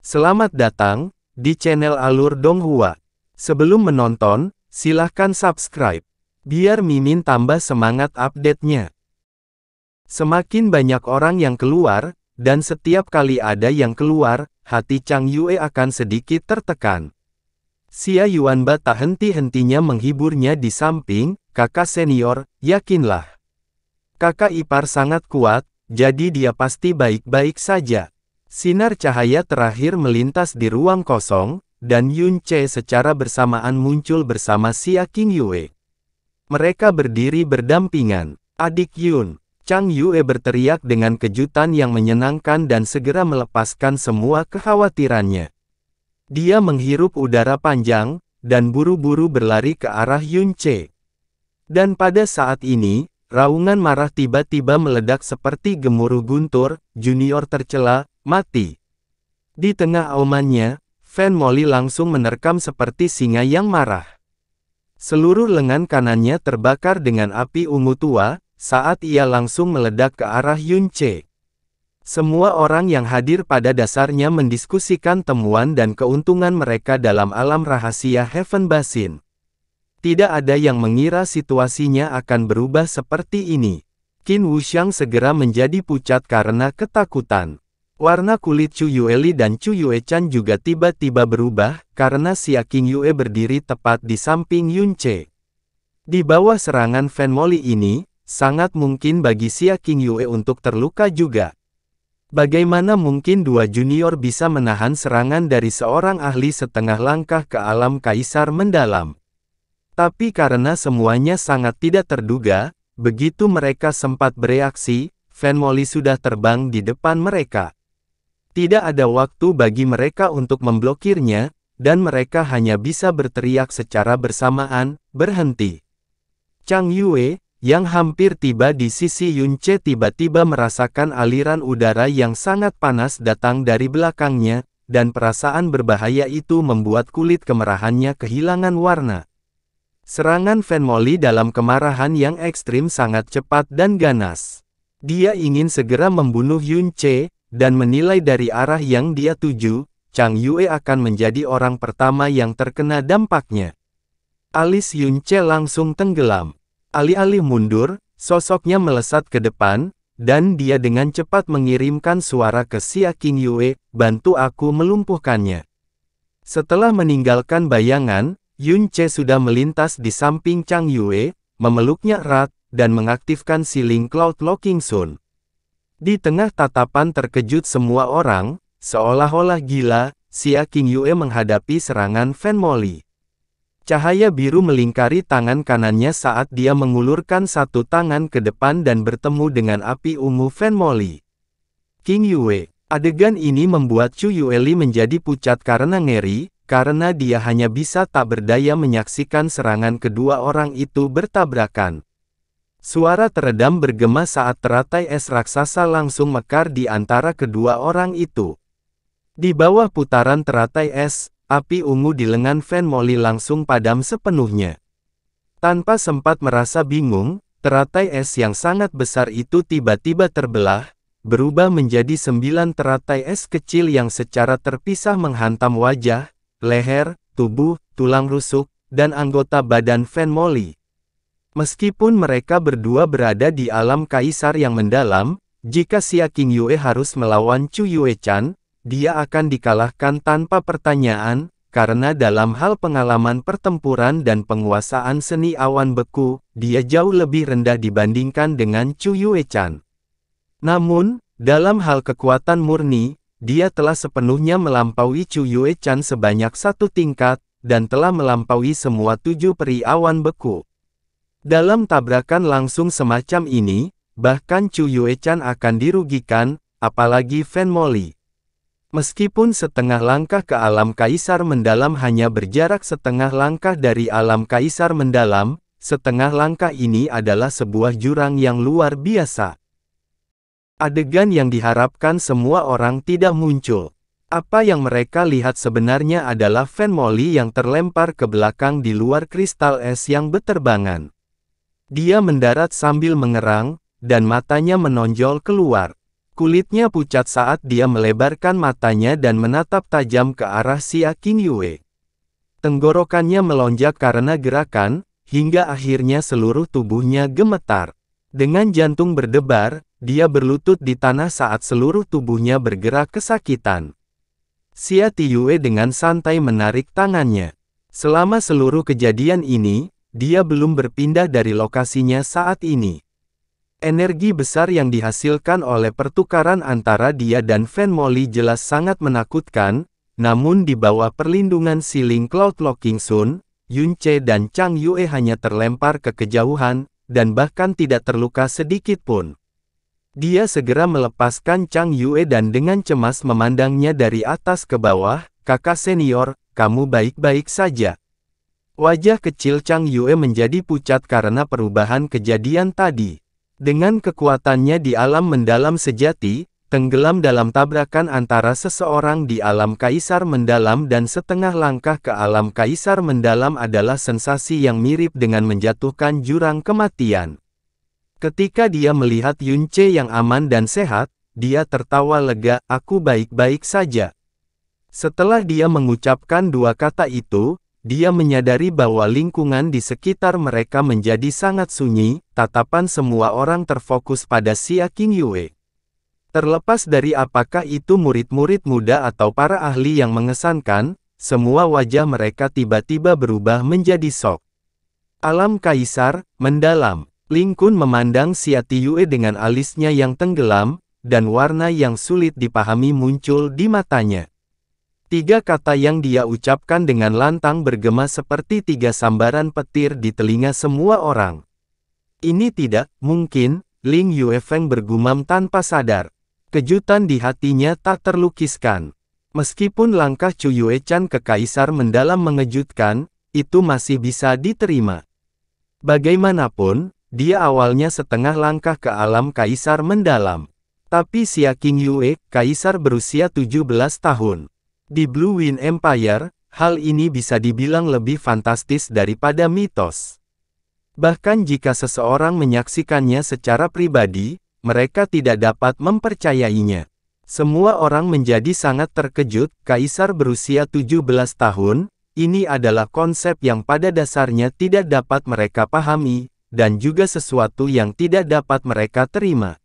Selamat datang di channel Alur Donghua. Sebelum menonton, silahkan subscribe, biar Mimin tambah semangat update-nya. Semakin banyak orang yang keluar, dan setiap kali ada yang keluar, hati Chang Yue akan sedikit tertekan. Xia Yuanba tak henti-hentinya menghiburnya di samping, kakak senior, yakinlah. Kakak ipar sangat kuat, jadi dia pasti baik-baik saja. Sinar cahaya terakhir melintas di ruang kosong, dan Yun Che secara bersamaan muncul bersama Xia King Yue. Mereka berdiri berdampingan. Adik Yun, Chang Yue berteriak dengan kejutan yang menyenangkan dan segera melepaskan semua kekhawatirannya. Dia menghirup udara panjang, dan buru-buru berlari ke arah Yun Che. Dan pada saat ini, raungan marah tiba-tiba meledak seperti gemuruh guntur. Junior tercela, mati. Di tengah aumannya, Fan Molly langsung menerkam seperti singa yang marah. Seluruh lengan kanannya terbakar dengan api ungu tua, saat ia langsung meledak ke arah Yun Che. Semua orang yang hadir pada dasarnya mendiskusikan temuan dan keuntungan mereka dalam alam rahasia Heaven Basin. Tidak ada yang mengira situasinya akan berubah seperti ini. Qin Wuxiang segera menjadi pucat karena ketakutan. Warna kulit Chu Yueli dan Chu Yuechan juga tiba-tiba berubah, karena Xia King Yue berdiri tepat di samping Yun Che. Di bawah serangan Fan Molly ini, sangat mungkin bagi Xia King Yue untuk terluka juga. Bagaimana mungkin dua junior bisa menahan serangan dari seorang ahli setengah langkah ke alam kaisar mendalam? Tapi karena semuanya sangat tidak terduga, begitu mereka sempat bereaksi, Fan Molly sudah terbang di depan mereka. Tidak ada waktu bagi mereka untuk memblokirnya, dan mereka hanya bisa berteriak secara bersamaan, berhenti. Chang Yue, yang hampir tiba di sisi Yun Che tiba-tiba merasakan aliran udara yang sangat panas datang dari belakangnya, dan perasaan berbahaya itu membuat kulit kemerahannya kehilangan warna. Serangan Fan Molly dalam kemarahan yang ekstrim sangat cepat dan ganas. Dia ingin segera membunuh Yun Che, dan menilai dari arah yang dia tuju, Chang Yue akan menjadi orang pertama yang terkena dampaknya. Alis Yun Che langsung tenggelam. Alih-alih mundur, sosoknya melesat ke depan, dan dia dengan cepat mengirimkan suara ke Xia King Yue, bantu aku melumpuhkannya. Setelah meninggalkan bayangan, Yun Che sudah melintas di samping Chang Yue, memeluknya erat, dan mengaktifkan Sealing Cloud Locking Sun. Di tengah tatapan terkejut semua orang, seolah-olah gila, Xia King Yue menghadapi serangan Fan Molly. Cahaya biru melingkari tangan kanannya saat dia mengulurkan satu tangan ke depan dan bertemu dengan api ungu Fan Molly. King Yue, adegan ini membuat Chu Yueli menjadi pucat karena ngeri, karena dia hanya bisa tak berdaya menyaksikan serangan kedua orang itu bertabrakan. Suara teredam bergema saat teratai es raksasa langsung mekar di antara kedua orang itu. Di bawah putaran teratai es, api ungu di lengan Fan Molly langsung padam sepenuhnya. Tanpa sempat merasa bingung, teratai es yang sangat besar itu tiba-tiba terbelah, berubah menjadi 9 teratai es kecil yang secara terpisah menghantam wajah, leher, tubuh, tulang rusuk, dan anggota badan Fan Molly. Meskipun mereka berdua berada di alam kaisar yang mendalam, jika Xia King Yue harus melawan Chu Yuechan, dia akan dikalahkan tanpa pertanyaan, karena dalam hal pengalaman pertempuran dan penguasaan seni awan beku, dia jauh lebih rendah dibandingkan dengan Chu Yuechan. Namun, dalam hal kekuatan murni, dia telah sepenuhnya melampaui Chu Yuechan sebanyak 1 tingkat, dan telah melampaui semua 7 peri awan beku. Dalam tabrakan langsung semacam ini, bahkan Chu Yuechan akan dirugikan, apalagi Fan Molly. Meskipun setengah langkah ke alam kaisar mendalam hanya berjarak setengah langkah dari alam kaisar mendalam, setengah langkah ini adalah sebuah jurang yang luar biasa. Adegan yang diharapkan semua orang tidak muncul. Apa yang mereka lihat sebenarnya adalah Fan Molly yang terlempar ke belakang di luar kristal es yang beterbangan. Dia mendarat sambil mengerang, dan matanya menonjol keluar. Kulitnya pucat saat dia melebarkan matanya dan menatap tajam ke arah Xia Qingyue. Tenggorokannya melonjak karena gerakan, hingga akhirnya seluruh tubuhnya gemetar. Dengan jantung berdebar, dia berlutut di tanah saat seluruh tubuhnya bergerak kesakitan. Xia Tiyue dengan santai menarik tangannya. Selama seluruh kejadian ini, dia belum berpindah dari lokasinya saat ini. Energi besar yang dihasilkan oleh pertukaran antara dia dan Fan Moli jelas sangat menakutkan, namun di bawah perlindungan Siling Cloud Locking Sun, Yun Che dan Chang Yue hanya terlempar ke kejauhan, dan bahkan tidak terluka sedikit pun. Dia segera melepaskan Chang Yue dan dengan cemas memandangnya dari atas ke bawah, "Kakak senior, kamu baik-baik saja?" Wajah kecil Chang Yue menjadi pucat karena perubahan kejadian tadi. Dengan kekuatannya di alam mendalam sejati, tenggelam dalam tabrakan antara seseorang di alam kaisar mendalam dan setengah langkah ke alam kaisar mendalam adalah sensasi yang mirip dengan menjatuhkan jurang kematian. Ketika dia melihat Yun Che yang aman dan sehat, dia tertawa lega, "Aku baik-baik saja." Setelah dia mengucapkan dua kata itu, dia menyadari bahwa lingkungan di sekitar mereka menjadi sangat sunyi, tatapan semua orang terfokus pada Xia Qingyue. Terlepas dari apakah itu murid-murid muda atau para ahli yang mengesankan, semua wajah mereka tiba-tiba berubah menjadi shock. Alam kaisar, mendalam. Ling Kun memandang Xia Tiyue dengan alisnya yang tenggelam, dan warna yang sulit dipahami muncul di matanya. Tiga kata yang dia ucapkan dengan lantang bergema seperti tiga sambaran petir di telinga semua orang. "Ini tidak mungkin," Ling Yuefeng bergumam tanpa sadar. Kejutan di hatinya tak terlukiskan. Meskipun langkah Chu Yuechan ke kaisar mendalam mengejutkan, itu masih bisa diterima. Bagaimanapun, dia awalnya setengah langkah ke alam kaisar mendalam. Tapi Xia Qingyue, kaisar berusia 17 tahun. Di Blue Wind Empire, hal ini bisa dibilang lebih fantastis daripada mitos. Bahkan jika seseorang menyaksikannya secara pribadi, mereka tidak dapat mempercayainya. Semua orang menjadi sangat terkejut, kaisar berusia 17 tahun, ini adalah konsep yang pada dasarnya tidak dapat mereka pahami, dan juga sesuatu yang tidak dapat mereka terima.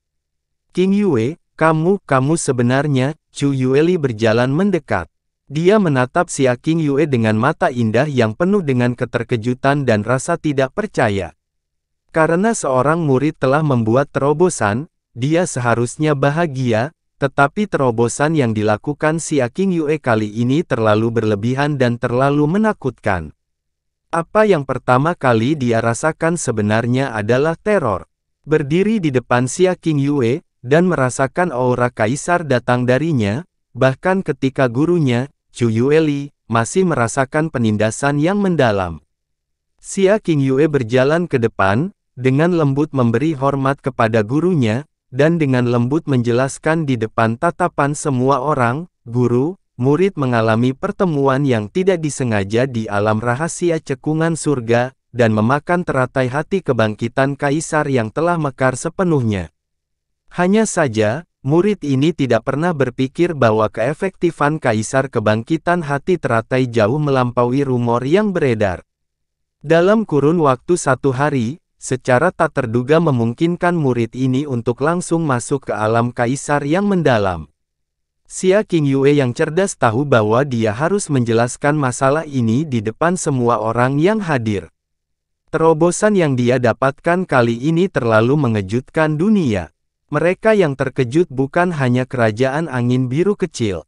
"Qingyue, kamu sebenarnya," Chu Yueli berjalan mendekat. Dia menatap Xia Qingyue dengan mata indah yang penuh dengan keterkejutan dan rasa tidak percaya. Karena seorang murid telah membuat terobosan, dia seharusnya bahagia, tetapi terobosan yang dilakukan Xia Qingyue kali ini terlalu berlebihan dan terlalu menakutkan. Apa yang pertama kali dia rasakan sebenarnya adalah teror. Berdiri di depan Xia Qingyue, dan merasakan aura kaisar datang darinya, bahkan ketika gurunya, Chu Yueli, masih merasakan penindasan yang mendalam. Xia Qingyue berjalan ke depan, dengan lembut memberi hormat kepada gurunya, dan dengan lembut menjelaskan di depan tatapan semua orang, "Guru, murid mengalami pertemuan yang tidak disengaja di alam rahasia cekungan surga, dan memakan teratai hati kebangkitan kaisar yang telah mekar sepenuhnya. Hanya saja, murid ini tidak pernah berpikir bahwa keefektifan kaisar kebangkitan hati teratai jauh melampaui rumor yang beredar. Dalam kurun waktu 1 hari, secara tak terduga memungkinkan murid ini untuk langsung masuk ke alam kaisar yang mendalam." Xia Qingyue yang cerdas tahu bahwa dia harus menjelaskan masalah ini di depan semua orang yang hadir. Terobosan yang dia dapatkan kali ini terlalu mengejutkan dunia. Mereka yang terkejut bukan hanya kerajaan angin biru kecil.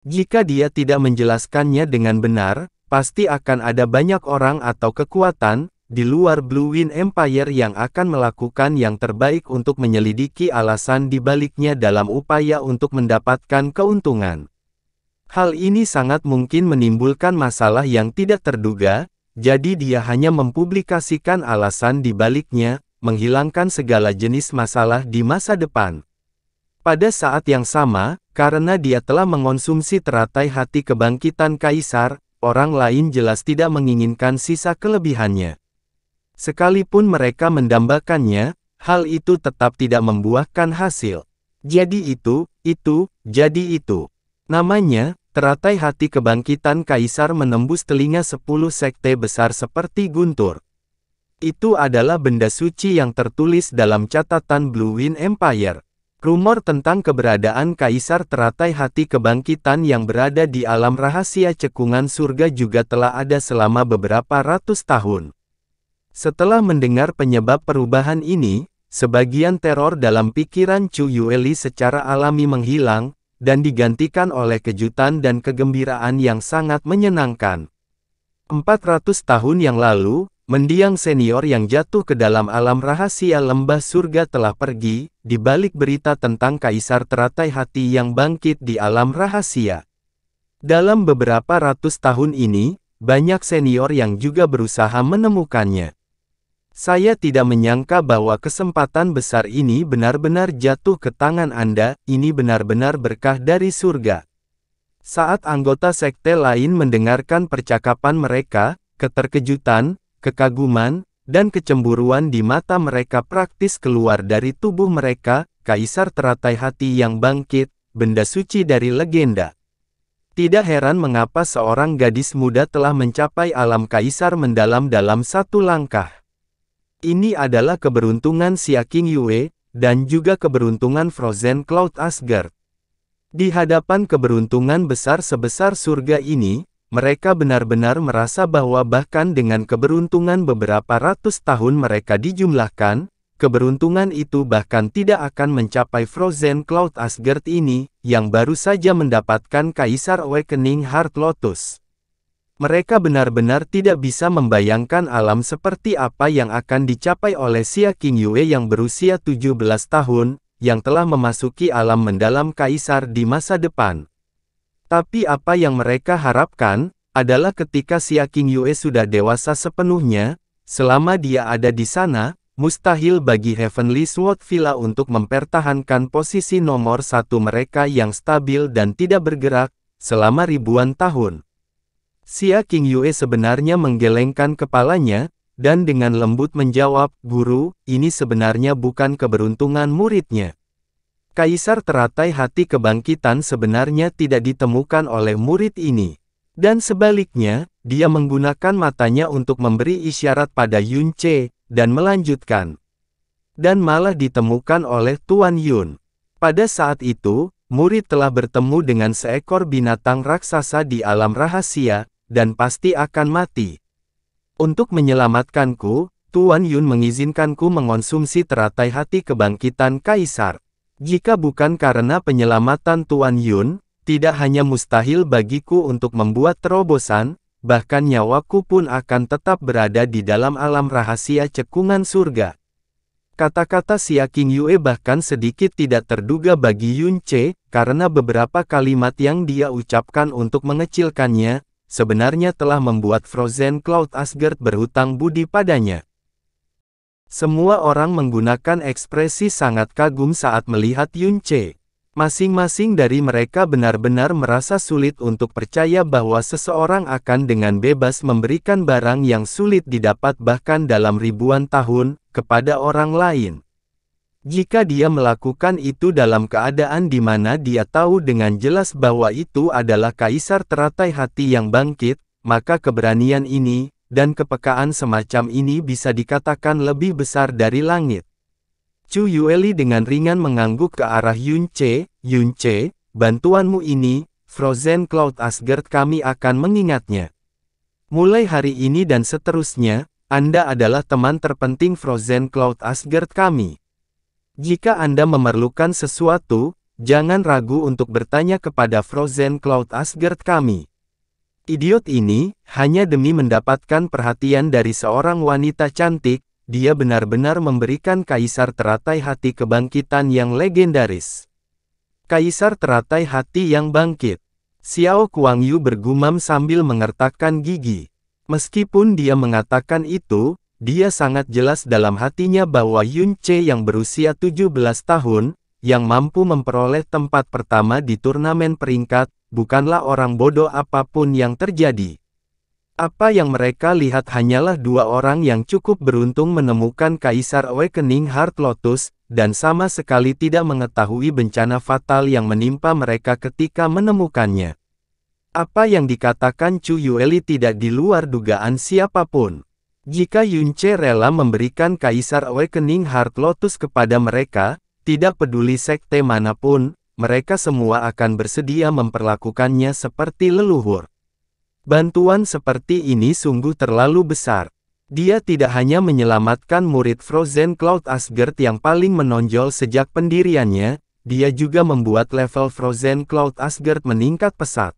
Jika dia tidak menjelaskannya dengan benar, pasti akan ada banyak orang atau kekuatan di luar Blue Wind Empire yang akan melakukan yang terbaik untuk menyelidiki alasan di baliknya dalam upaya untuk mendapatkan keuntungan. Hal ini sangat mungkin menimbulkan masalah yang tidak terduga, jadi dia hanya mempublikasikan alasan di baliknya, menghilangkan segala jenis masalah di masa depan. Pada saat yang sama, karena dia telah mengonsumsi teratai hati kebangkitan kaisar, orang lain jelas tidak menginginkan sisa kelebihannya. Sekalipun mereka mendambakannya, hal itu tetap tidak membuahkan hasil. Jadi itu. Namanya, teratai hati kebangkitan kaisar menembus telinga 10 sekte besar seperti guntur. Itu adalah benda suci yang tertulis dalam catatan Blue Wind Empire. Rumor tentang keberadaan kaisar teratai hati kebangkitan yang berada di alam rahasia cekungan surga juga telah ada selama beberapa ratus tahun. Setelah mendengar penyebab perubahan ini, sebagian teror dalam pikiran Chu Yueli secara alami menghilang, dan digantikan oleh kejutan dan kegembiraan yang sangat menyenangkan. 400 tahun yang lalu, mendiang senior yang jatuh ke dalam alam rahasia lembah surga telah pergi, di balik berita tentang kaisar teratai hati yang bangkit di alam rahasia. Dalam beberapa ratus tahun ini, banyak senior yang juga berusaha menemukannya. Saya tidak menyangka bahwa kesempatan besar ini benar-benar jatuh ke tangan Anda, ini benar-benar berkah dari surga. Saat anggota sekte lain mendengarkan percakapan mereka, keterkejutan, kekaguman, dan kecemburuan di mata mereka praktis keluar dari tubuh mereka, kaisar teratai hati yang bangkit, benda suci dari legenda. Tidak heran mengapa seorang gadis muda telah mencapai alam kaisar mendalam dalam satu langkah. Ini adalah keberuntungan Xia King Yue, dan juga keberuntungan Frozen Cloud Asgard. Di hadapan keberuntungan besar sebesar surga ini, mereka benar-benar merasa bahwa bahkan dengan keberuntungan beberapa ratus tahun mereka dijumlahkan, keberuntungan itu bahkan tidak akan mencapai Frozen Cloud Asgard ini, yang baru saja mendapatkan Kaisar Awakening Heart Lotus. Mereka benar-benar tidak bisa membayangkan alam seperti apa yang akan dicapai oleh Xia King Yue yang berusia 17 tahun, yang telah memasuki alam mendalam Kaisar di masa depan. Tapi apa yang mereka harapkan, adalah ketika Xia King Yue sudah dewasa sepenuhnya, selama dia ada di sana, mustahil bagi Heavenly Sword Villa untuk mempertahankan posisi nomor satu mereka yang stabil dan tidak bergerak, selama ribuan tahun. Xia King Yue sebenarnya menggelengkan kepalanya, dan dengan lembut menjawab, "Guru, ini sebenarnya bukan keberuntungan muridnya. Kaisar teratai hati kebangkitan sebenarnya tidak ditemukan oleh murid ini. Dan sebaliknya, dia menggunakan matanya untuk memberi isyarat pada Yun Ce, dan melanjutkan. Dan malah ditemukan oleh Tuan Yun. Pada saat itu, murid telah bertemu dengan seekor binatang raksasa di alam rahasia, dan pasti akan mati. Untuk menyelamatkanku, Tuan Yun mengizinkanku mengonsumsi teratai hati kebangkitan Kaisar. Jika bukan karena penyelamatan Tuan Yun, tidak hanya mustahil bagiku untuk membuat terobosan, bahkan nyawaku pun akan tetap berada di dalam alam rahasia cekungan surga." Kata-kata Xia King Yue bahkan sedikit tidak terduga bagi Yun Ce, karena beberapa kalimat yang dia ucapkan untuk mengecilkannya, sebenarnya telah membuat Frozen Cloud Asgard berhutang budi padanya. Semua orang menggunakan ekspresi sangat kagum saat melihat Yun Ce. Masing-masing dari mereka benar-benar merasa sulit untuk percaya bahwa seseorang akan dengan bebas memberikan barang yang sulit didapat bahkan dalam ribuan tahun, kepada orang lain. Jika dia melakukan itu dalam keadaan di mana dia tahu dengan jelas bahwa itu adalah kaisar teratai hati yang bangkit, maka keberanian ini, dan kepekaan semacam ini bisa dikatakan lebih besar dari langit. Chu Yueli dengan ringan mengangguk ke arah Yun Ce, "Yun Ce, bantuanmu ini, Frozen Cloud Asgard kami akan mengingatnya. Mulai hari ini dan seterusnya, Anda adalah teman terpenting Frozen Cloud Asgard kami. Jika Anda memerlukan sesuatu, jangan ragu untuk bertanya kepada Frozen Cloud Asgard kami." Idiot ini, hanya demi mendapatkan perhatian dari seorang wanita cantik, dia benar-benar memberikan kaisar teratai hati kebangkitan yang legendaris. Kaisar teratai hati yang bangkit. Xiao Kuangyu bergumam sambil mengertakkan gigi. Meskipun dia mengatakan itu, dia sangat jelas dalam hatinya bahwa Yun Ce yang berusia 17 tahun, yang mampu memperoleh tempat pertama di turnamen peringkat, bukanlah orang bodoh apapun yang terjadi. Apa yang mereka lihat hanyalah dua orang yang cukup beruntung menemukan Kaisar Awakening Heart Lotus, dan sama sekali tidak mengetahui bencana fatal yang menimpa mereka ketika menemukannya. Apa yang dikatakan Chu Yueli tidak di luar dugaan siapapun. Jika Yunce rela memberikan Kaisar Awakening Heart Lotus kepada mereka, tidak peduli sekte manapun, mereka semua akan bersedia memperlakukannya seperti leluhur. Bantuan seperti ini sungguh terlalu besar. Dia tidak hanya menyelamatkan murid Frozen Cloud Asgard yang paling menonjol sejak pendiriannya, dia juga membuat level Frozen Cloud Asgard meningkat pesat.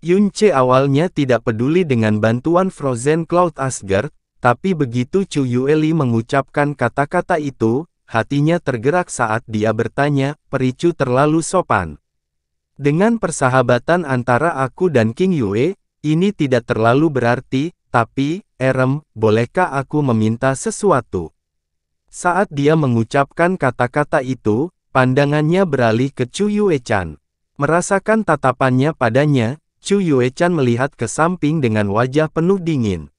Yunce awalnya tidak peduli dengan bantuan Frozen Cloud Asgard, tapi begitu Chu Yueli mengucapkan kata-kata itu, hatinya tergerak saat dia bertanya, "Pericu terlalu sopan. Dengan persahabatan antara aku dan King Yue, ini tidak terlalu berarti, tapi, bolehkah aku meminta sesuatu?" Saat dia mengucapkan kata-kata itu, pandangannya beralih ke Chu Yue-chan. Merasakan tatapannya padanya, Chu Yue-chan melihat ke samping dengan wajah penuh dingin.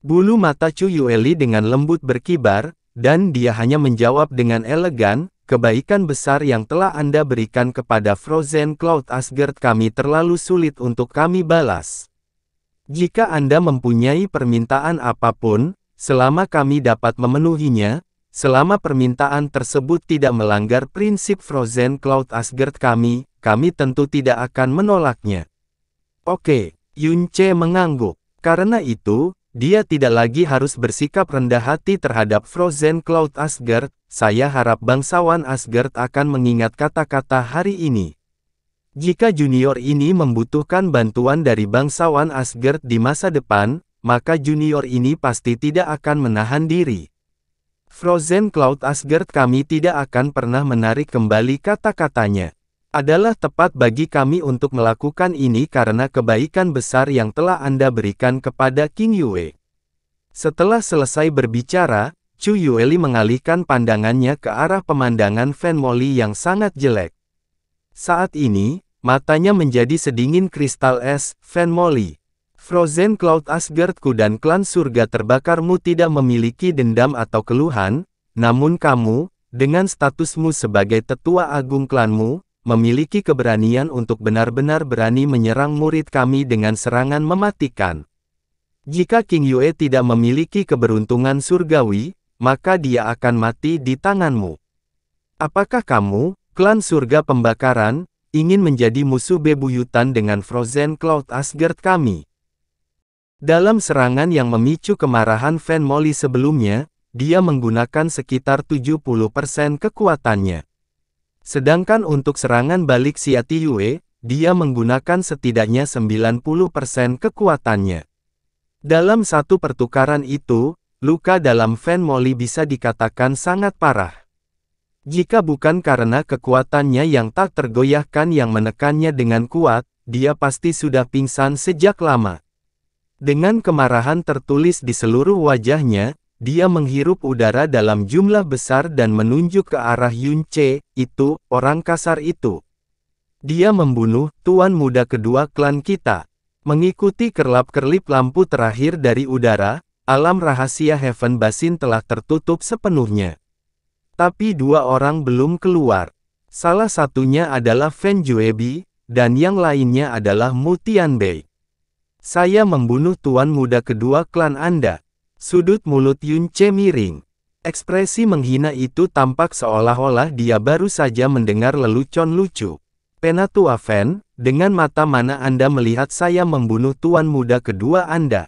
Bulu mata Chu Yueli dengan lembut berkibar, dan dia hanya menjawab dengan elegan, "Kebaikan besar yang telah Anda berikan kepada Frozen Cloud Asgard kami terlalu sulit untuk kami balas. Jika Anda mempunyai permintaan apapun, selama kami dapat memenuhinya, selama permintaan tersebut tidak melanggar prinsip Frozen Cloud Asgard kami tentu tidak akan menolaknya." Oke, Yunce mengangguk. Karena itu, dia tidak lagi harus bersikap rendah hati terhadap Frozen Cloud Asgard. Saya harap bangsawan Asgard akan mengingat kata-kata hari ini. Jika junior ini membutuhkan bantuan dari bangsawan Asgard di masa depan, maka junior ini pasti tidak akan menahan diri. Frozen Cloud Asgard kami tidak akan pernah menarik kembali kata-katanya. Adalah tepat bagi kami untuk melakukan ini karena kebaikan besar yang telah Anda berikan kepada King Yue. Setelah selesai berbicara, Chu Yueli mengalihkan pandangannya ke arah pemandangan Fan Molly yang sangat jelek. Saat ini, matanya menjadi sedingin kristal es. "Fan Molly, Frozen Cloud Asgardku dan klan surga terbakarmu tidak memiliki dendam atau keluhan, namun kamu, dengan statusmu sebagai tetua agung klanmu, memiliki keberanian untuk benar-benar berani menyerang murid kami dengan serangan mematikan. Jika King Yue tidak memiliki keberuntungan surgawi, maka dia akan mati di tanganmu. Apakah kamu, klan surga pembakaran, ingin menjadi musuh bebuyutan dengan Frozen Cloud Asgard kami?" Dalam serangan yang memicu kemarahan Fan Molly sebelumnya, dia menggunakan sekitar 70% kekuatannya. Sedangkan untuk serangan balik Xia Tiyue, dia menggunakan setidaknya 90% kekuatannya. Dalam satu pertukaran itu, luka dalam Fan Molly bisa dikatakan sangat parah. Jika bukan karena kekuatannya yang tak tergoyahkan yang menekannya dengan kuat, dia pasti sudah pingsan sejak lama. Dengan kemarahan tertulis di seluruh wajahnya, dia menghirup udara dalam jumlah besar dan menunjuk ke arah Yunce, "Itu, orang kasar itu. Dia membunuh tuan muda kedua klan kita." Mengikuti kerlap-kerlip lampu terakhir dari udara, alam rahasia Heaven Basin telah tertutup sepenuhnya. Tapi dua orang belum keluar. Salah satunya adalah Fan Juebi, dan yang lainnya adalah Mu Tianbei. "Saya membunuh tuan muda kedua klan Anda." Sudut mulut Yunce miring. Ekspresi menghina itu tampak seolah-olah dia baru saja mendengar lelucon lucu. "Penatua Fan, dengan mata mana Anda melihat saya membunuh tuan muda kedua Anda?"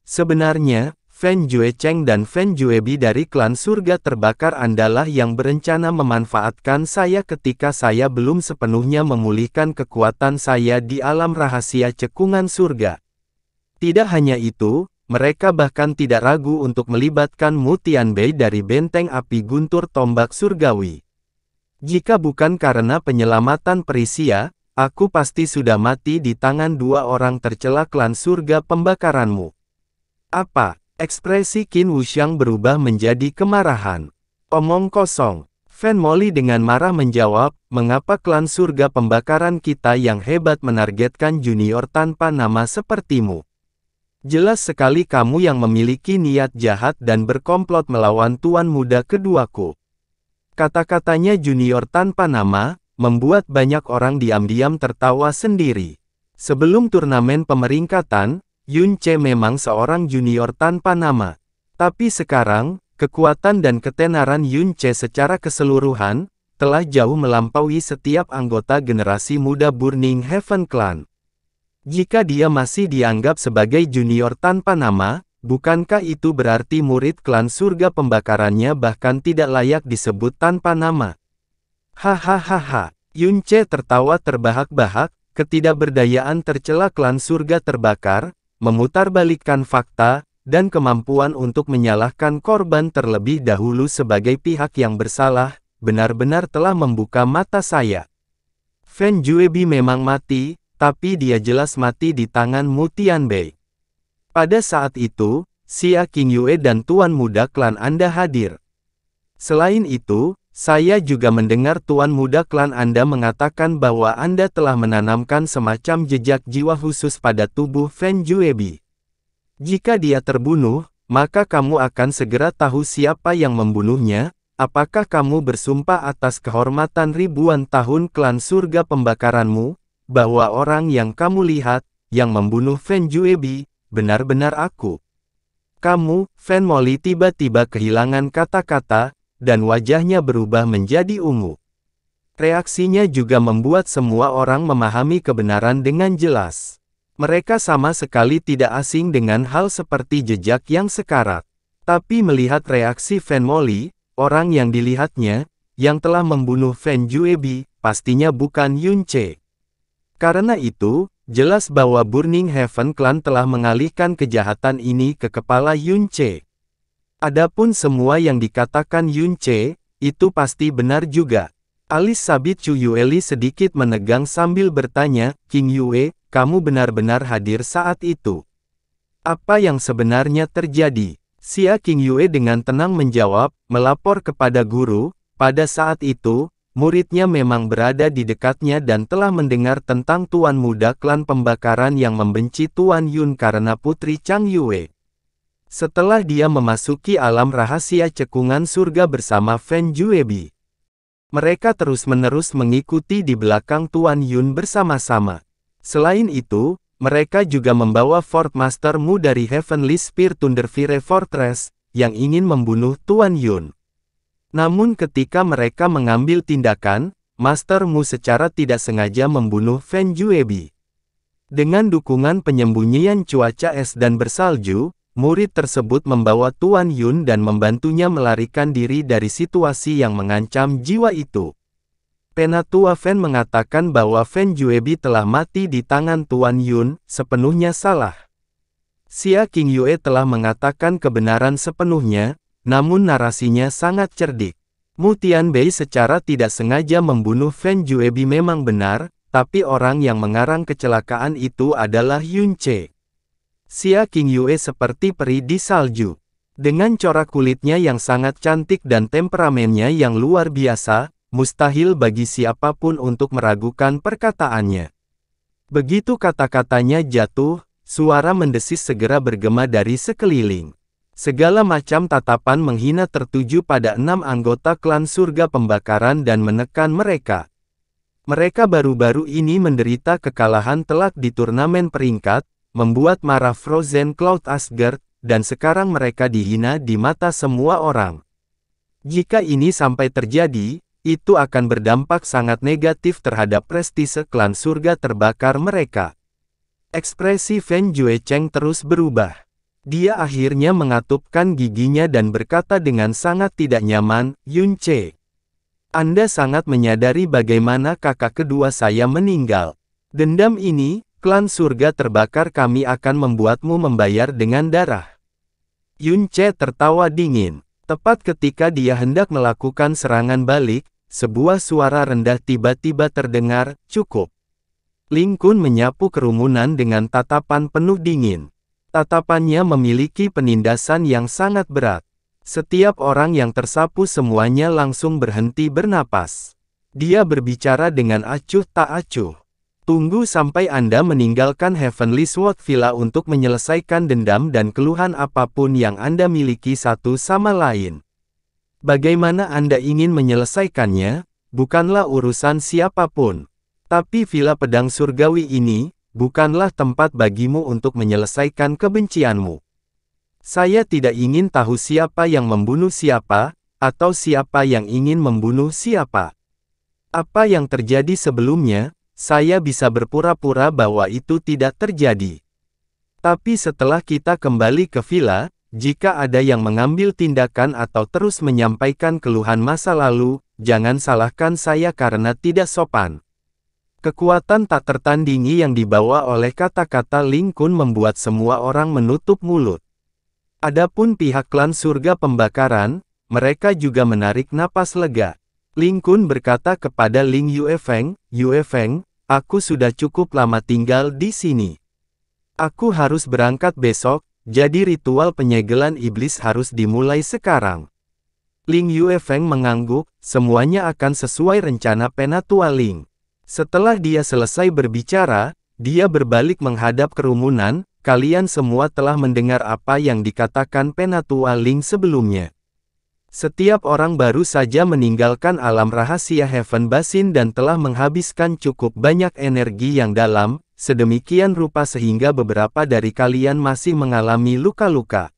Sebenarnya, Fan Juecheng dan Fan Juebi dari klan surga terbakar Andalah yang berencana memanfaatkan saya ketika saya belum sepenuhnya memulihkan kekuatan saya di alam rahasia cekungan surga. Tidak hanya itu, mereka bahkan tidak ragu untuk melibatkan Mu Tianbei dari benteng api guntur tombak surgawi. Jika bukan karena penyelamatan Perisia, aku pasti sudah mati di tangan dua orang tercela klan surga pembakaranmu. Apa? Ekspresi Qin Wuxiang berubah menjadi kemarahan. "Omong kosong." Fan Molly dengan marah menjawab, "Mengapa klan surga pembakaran kita yang hebat menargetkan junior tanpa nama sepertimu? Jelas sekali kamu yang memiliki niat jahat dan berkomplot melawan tuan muda keduaku. Kata-katanya junior tanpa nama, membuat banyak orang diam-diam tertawa sendiri. Sebelum turnamen pemeringkatan, Yun Che memang seorang junior tanpa nama. Tapi sekarang, kekuatan dan ketenaran Yun Che secara keseluruhan, telah jauh melampaui setiap anggota generasi muda Burning Heaven Clan. Jika dia masih dianggap sebagai junior tanpa nama, bukankah itu berarti murid klan surga pembakarannya bahkan tidak layak disebut tanpa nama? Hahaha, Yun Che tertawa terbahak-bahak, ketidakberdayaan tercela klan surga terbakar, memutarbalikkan fakta, dan kemampuan untuk menyalahkan korban terlebih dahulu sebagai pihak yang bersalah, benar-benar telah membuka mata saya. Fen Juebi memang mati, tapi dia jelas mati di tangan Mu Tianbei. Pada saat itu, Xia Qingyue dan Tuan Muda klan Anda hadir. Selain itu, saya juga mendengar Tuan Muda klan Anda mengatakan bahwa Anda telah menanamkan semacam jejak jiwa khusus pada tubuh Fen Juebi. Jika dia terbunuh, maka kamu akan segera tahu siapa yang membunuhnya. Apakah kamu bersumpah atas kehormatan ribuan tahun klan surga pembakaranmu, bahwa orang yang kamu lihat, yang membunuh Fen Juebi, benar-benar aku? Kamu, Fen Moli tiba-tiba kehilangan kata-kata, dan wajahnya berubah menjadi ungu. Reaksinya juga membuat semua orang memahami kebenaran dengan jelas. Mereka sama sekali tidak asing dengan hal seperti jejak yang sekarat. Tapi melihat reaksi Fen Moli, orang yang dilihatnya, yang telah membunuh Fen Juebi, pastinya bukan Yun Che. Karena itu, jelas bahwa Burning Heaven Clan telah mengalihkan kejahatan ini ke kepala Yun Che. Adapun semua yang dikatakan Yun Che, itu pasti benar juga. Alis sabit Chu Yueli sedikit menegang sambil bertanya, King Yue, kamu benar-benar hadir saat itu. Apa yang sebenarnya terjadi? Xia Qingyue dengan tenang menjawab, melapor kepada guru, pada saat itu, muridnya memang berada di dekatnya dan telah mendengar tentang Tuan Muda klan pembakaran yang membenci Tuan Yun karena Putri Chang Yue. Setelah dia memasuki alam rahasia cekungan surga bersama Fen Juebi, mereka terus-menerus mengikuti di belakang Tuan Yun bersama-sama. Selain itu, mereka juga membawa Fort Master Mu dari Heavenly Spear Thunderfire Fortress, yang ingin membunuh Tuan Yun. Namun ketika mereka mengambil tindakan, Master Mu secara tidak sengaja membunuh Fen Juebi. Dengan dukungan penyembunyian cuaca es dan bersalju, murid tersebut membawa Tuan Yun dan membantunya melarikan diri dari situasi yang mengancam jiwa itu. Penatua Fen mengatakan bahwa Fen Juebi telah mati di tangan Tuan Yun, sepenuhnya salah. Xia Qingyue telah mengatakan kebenaran sepenuhnya, namun narasinya sangat cerdik. Mu Tianbei secara tidak sengaja membunuh Fen Juebi memang benar, tapi orang yang mengarang kecelakaan itu adalah Yun Che. Xia Qingyue seperti peri di salju. Dengan corak kulitnya yang sangat cantik dan temperamennya yang luar biasa, mustahil bagi siapapun untuk meragukan perkataannya. Begitu kata-katanya jatuh, suara mendesis segera bergema dari sekeliling. Segala macam tatapan menghina tertuju pada 6 anggota klan surga pembakaran dan menekan mereka. Mereka baru-baru ini menderita kekalahan telak di turnamen peringkat, membuat marah Frozen Cloud Asgard, dan sekarang mereka dihina di mata semua orang. Jika ini sampai terjadi, itu akan berdampak sangat negatif terhadap prestise klan surga terbakar mereka. Ekspresi Fen Juecheng terus berubah. Dia akhirnya mengatupkan giginya dan berkata dengan sangat tidak nyaman, Yun Che. Anda sangat menyadari bagaimana kakak kedua saya meninggal. Dendam ini, klan surga terbakar kami akan membuatmu membayar dengan darah. Yun Che tertawa dingin. Tepat ketika dia hendak melakukan serangan balik, sebuah suara rendah tiba-tiba terdengar, cukup. Ling Kun menyapu kerumunan dengan tatapan penuh dingin. Tatapannya memiliki penindasan yang sangat berat. Setiap orang yang tersapu semuanya langsung berhenti bernapas. Dia berbicara dengan acuh tak acuh. Tunggu sampai Anda meninggalkan Heavenly Sword Villa untuk menyelesaikan dendam dan keluhan apapun yang Anda miliki satu sama lain. Bagaimana Anda ingin menyelesaikannya, bukanlah urusan siapapun. Tapi Villa Pedang Surgawi ini, bukanlah tempat bagimu untuk menyelesaikan kebencianmu. Saya tidak ingin tahu siapa yang membunuh siapa, atau siapa yang ingin membunuh siapa. Apa yang terjadi sebelumnya, saya bisa berpura-pura bahwa itu tidak terjadi. Tapi setelah kita kembali ke villa, jika ada yang mengambil tindakan atau terus menyampaikan keluhan masa lalu, jangan salahkan saya karena tidak sopan. Kekuatan tak tertandingi yang dibawa oleh kata-kata Ling Kun membuat semua orang menutup mulut. Adapun pihak klan surga pembakaran, mereka juga menarik napas lega. Ling Kun berkata kepada Ling Yuefeng, "Yuefeng, aku sudah cukup lama tinggal di sini. Aku harus berangkat besok, jadi ritual penyegelan iblis harus dimulai sekarang." Ling Yuefeng mengangguk, semuanya akan sesuai rencana Penatua Ling. Setelah dia selesai berbicara, dia berbalik menghadap kerumunan, "Kalian semua telah mendengar apa yang dikatakan Penatua Ling sebelumnya. Setiap orang baru saja meninggalkan alam rahasia Heaven Basin dan telah menghabiskan cukup banyak energi yang dalam, sedemikian rupa sehingga beberapa dari kalian masih mengalami luka-luka.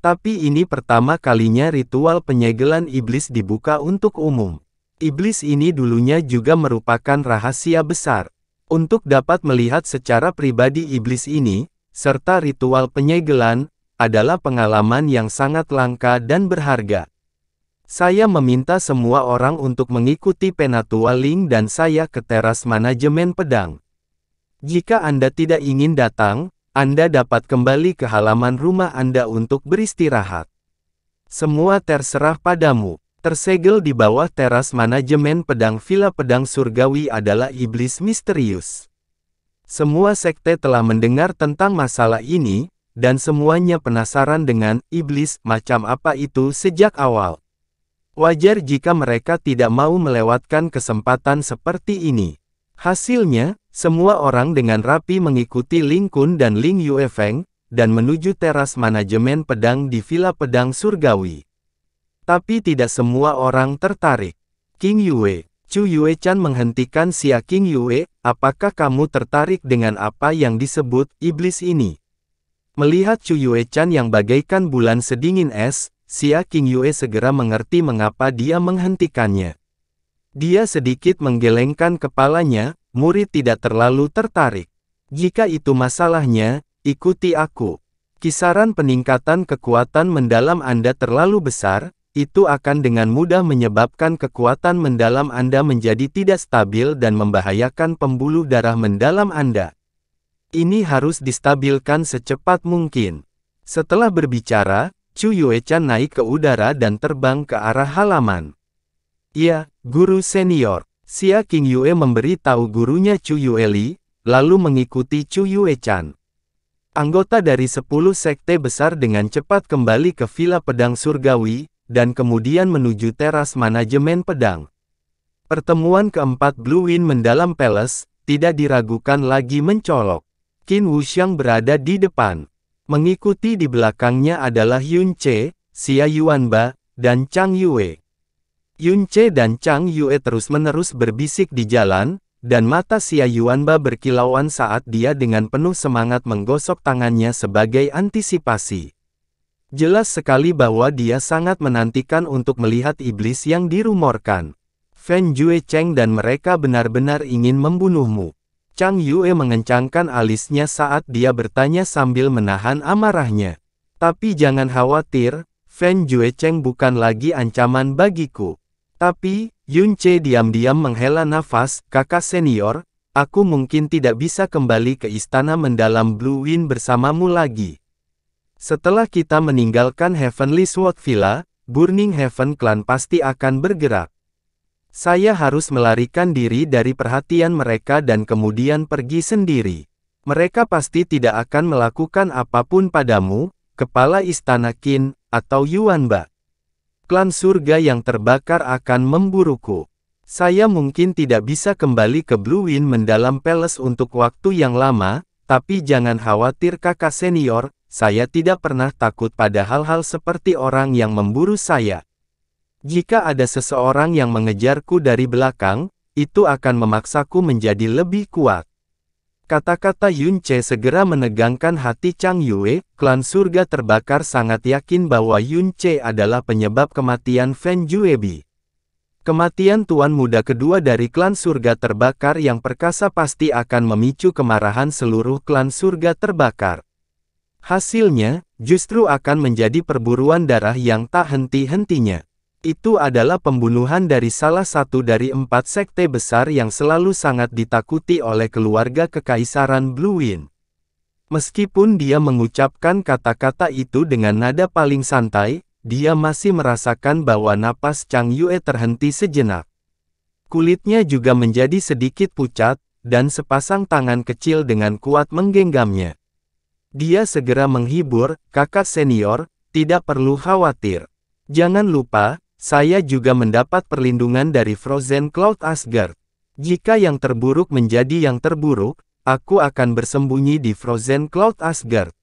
Tapi ini pertama kalinya ritual penyegelan iblis dibuka untuk umum. Iblis ini dulunya juga merupakan rahasia besar. Untuk dapat melihat secara pribadi iblis ini, serta ritual penyegelan, adalah pengalaman yang sangat langka dan berharga. Saya meminta semua orang untuk mengikuti Penatua Ling dan saya ke teras manajemen pedang. Jika Anda tidak ingin datang, Anda dapat kembali ke halaman rumah Anda untuk beristirahat. Semua terserah padamu." Tersegel di bawah teras manajemen pedang Villa Pedang Surgawi adalah iblis misterius. Semua sekte telah mendengar tentang masalah ini, dan semuanya penasaran dengan iblis macam apa itu sejak awal. Wajar jika mereka tidak mau melewatkan kesempatan seperti ini. Hasilnya, semua orang dengan rapi mengikuti Ling Kun dan Ling Yuefeng, dan menuju teras manajemen pedang di Villa Pedang Surgawi. Tapi tidak semua orang tertarik. King Yue, Chu Yue-chan menghentikan Xia King Yue, "Apakah kamu tertarik dengan apa yang disebut iblis ini?" Melihat Chu Yue-chan yang bagaikan bulan sedingin es, Xia King Yue segera mengerti mengapa dia menghentikannya. Dia sedikit menggelengkan kepalanya, "Murid tidak terlalu tertarik. Jika itu masalahnya, ikuti aku. Kisaran peningkatan kekuatan mendalam Anda terlalu besar, itu akan dengan mudah menyebabkan kekuatan mendalam Anda menjadi tidak stabil dan membahayakan pembuluh darah mendalam Anda. Ini harus distabilkan secepat mungkin." Setelah berbicara, Chu Yue-chan naik ke udara dan terbang ke arah halaman. "Ya, guru senior." Xia King Yue memberi tahu gurunya Chu Yueli, lalu mengikuti Chu Yue-chan. Anggota dari 10 sekte besar dengan cepat kembali ke Villa Pedang Surgawi, dan kemudian menuju teras manajemen pedang. Pertemuan keempat Blue Wind Mendalam Palace, tidak diragukan lagi mencolok. Qin Wuxiang berada di depan. Mengikuti di belakangnya adalah Yun Ce, Xia Yuanba, dan Chang Yue. Yun Ce dan Chang Yue terus-menerus berbisik di jalan, dan mata Xia Yuanba berkilauan saat dia dengan penuh semangat menggosok tangannya sebagai antisipasi. Jelas sekali bahwa dia sangat menantikan untuk melihat iblis yang dirumorkan. "Fen Jue Cheng dan mereka benar-benar ingin membunuhmu." Chang Yue mengencangkan alisnya saat dia bertanya sambil menahan amarahnya. "Tapi jangan khawatir, Fen Jue Cheng bukan lagi ancaman bagiku." Tapi, Yun Ce diam-diam menghela nafas, "Kakak senior, aku mungkin tidak bisa kembali ke istana mendalam Blue Wind bersamamu lagi. Setelah kita meninggalkan Heavenly Sword Villa, Burning Heaven Clan pasti akan bergerak. Saya harus melarikan diri dari perhatian mereka dan kemudian pergi sendiri. Mereka pasti tidak akan melakukan apapun padamu, Kepala Istana Qin, atau Yuanba. Klan surga yang terbakar akan memburuku. Saya mungkin tidak bisa kembali ke Blue Wind Mendalam Palace untuk waktu yang lama, tapi jangan khawatir kakak senior, saya tidak pernah takut pada hal-hal seperti orang yang memburu saya. Jika ada seseorang yang mengejarku dari belakang, itu akan memaksaku menjadi lebih kuat. Kata-kata Yun Che segera menegangkan hati Chang Yue. Klan surga terbakar sangat yakin bahwa Yun Che adalah penyebab kematian Fen Juebi. Kematian tuan muda kedua dari klan surga terbakar yang perkasa pasti akan memicu kemarahan seluruh klan surga terbakar. Hasilnya, justru akan menjadi perburuan darah yang tak henti-hentinya. Itu adalah pembunuhan dari salah satu dari 4 sekte besar yang selalu sangat ditakuti oleh keluarga kekaisaran Blue Wind. Meskipun dia mengucapkan kata-kata itu dengan nada paling santai, dia masih merasakan bahwa napas Chang Yue terhenti sejenak. Kulitnya juga menjadi sedikit pucat, dan sepasang tangan kecil dengan kuat menggenggamnya. Dia segera menghibur, kakak senior, tidak perlu khawatir. Jangan lupa, saya juga mendapat perlindungan dari Frozen Cloud Asgard. Jika yang terburuk menjadi yang terburuk, aku akan bersembunyi di Frozen Cloud Asgard.